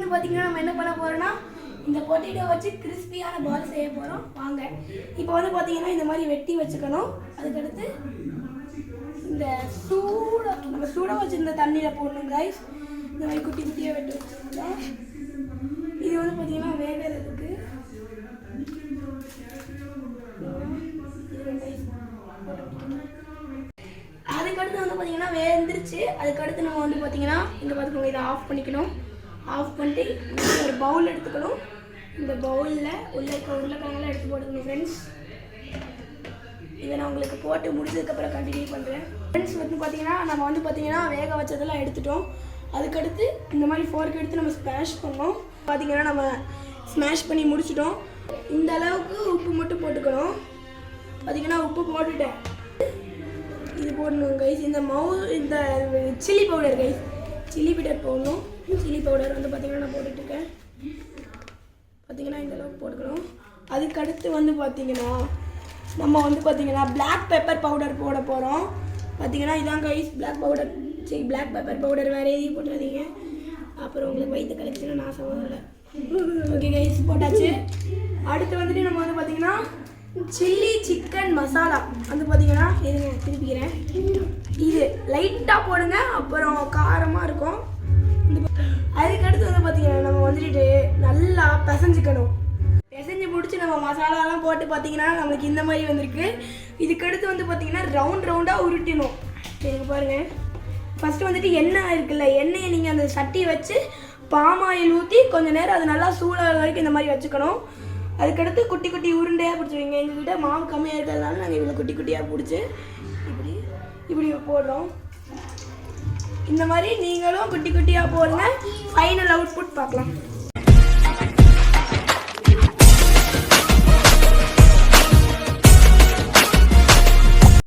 வந்து பார்த்தீங்கன்னா நம்ம என்ன பண்ண போகிறோம்னா இந்த பொட்டேட்டோ வச்சு கிறிஸ்பியான பால் செய்ய போகிறோம். வாங்க இப்போ வந்து பார்த்தீங்கன்னா இந்த மாதிரி வெட்டி வச்சுக்கணும். அதுக்கடுத்து இந்த நம்ம சூடாக வச்சுருந்த தண்ணியில் போடணும் கைஸ். இந்த மாதிரி குட்டி குட்டியாக வெட்டி வச்சுருந்தோம். இது வந்து பார்த்தீங்கன்னா வேகிறதுக்கு அதுக்கடுத்து வந்து பார்த்தீங்கன்னா வெந்துருச்சு. அதுக்கடுத்து நம்ம வந்து பார்த்தீங்கன்னா இந்த பார்த்துக்கோங்க, இதை ஆஃப் பண்ணிக்கணும். ஆஃப் பண்ணிட்டு ஒரு பவுல் எடுத்துக்கணும். இந்த பவுலில் உருளைக்கிழங்குலாம் எடுத்து போட்டுக்கணும் ஃப்ரெண்ட்ஸ். இதை நான் உங்களுக்கு போட்டு முடிச்சதுக்கப்புறம் கண்டினியூ பண்ணுறேன். ஃப்ரெண்ட்ஸ் வந்து பார்த்தீங்கன்னா நம்ம வந்து பார்த்தீங்கன்னா வேக வச்சதெல்லாம் எடுத்துட்டோம். அதுக்கடுத்து இந்த மாதிரி ஃபோர்க் எடுத்து நம்ம ஸ்மாஷ் பண்ணோம். பார்த்தீங்கன்னா நம்ம ஸ்மாஷ் பண்ணி முடிச்சிட்டோம். இந்த அளவுக்கு உப்பு மட்டும் போட்டுக்கணும். பார்த்தீங்கன்னா உப்பு போட்டுட்டேன். இது போடணும் கைஸ். இந்த chilli powder guys, chilli powder போடணும். சில்லி பவுடர் வந்து பார்த்தீங்கன்னா நான் போட்டுட்ருக்கேன். பார்த்தீங்கன்னா இந்த அளவுக்கு போட்டுக்கணும். அதுக்கடுத்து வந்து பார்த்தீங்கன்னா நம்ம வந்து பார்த்தீங்கன்னா பிளாக் பெப்பர் பவுடர் போட போகிறோம். பார்த்தீங்கன்னா இதான் கைஸ் பிளாக் பெப்பர் பவுடர், வேறு எதையும் போட்டுறாதீங்க, அப்புறம் உங்களுக்கு வயிற்று கலெக்ஷன் நான் சொல்லலை. ஓகே கைஸ், போட்டாச்சு. அடுத்து வந்துட்டு நம்ம வந்து பார்த்தீங்கன்னா சில்லி சிக்கன் மசாலா வந்து பார்த்தீங்கன்னா இருங்க திருப்பிக்கிறேன். இது லைட்டாக போடுங்க, அப்புறம் காரமாக இருக்கும். அதுக்கடுத்து வந்து பார்த்தீங்கன்னா நம்ம வந்துட்டு நல்லா பிசைஞ்சிக்கணும். பிசைஞ்சு முடிச்சு நம்ம மசாலாலாம் போட்டு பார்த்தீங்கன்னா நம்மளுக்கு இந்த மாதிரி வந்திருக்கு. இதுக்கடுத்து வந்து பார்த்தீங்கன்னா ரவுண்டாக உருட்டினோம். சரிங்க பாருங்கள். ஃபஸ்ட்டு வந்துட்டு எண்ணெய் இருக்குல்ல, எண்ணெயை நீங்கள் அந்த சட்டியை வச்சு பாம் ஆயில் ஊற்றி கொஞ்சம் நேரம் அது நல்லா சூடாக வரைக்கும் இந்த மாதிரி வச்சுக்கணும். அதுக்கடுத்து குட்டி குட்டி உருண்டையாக பிடிச்சிவிங்க. எங்கள்கிட்ட மாவு கம்மியாக இருக்கிறதுனால நாங்கள் இவ்வளோ குட்டி குட்டியாக பிடிச்சி இப்படி போடுறோம். இந்த மாதிரி நீங்களும் குட்டி குட்டியாக போடுங்க. ஃபைனல் அவுட்புட் பார்க்கலாம்.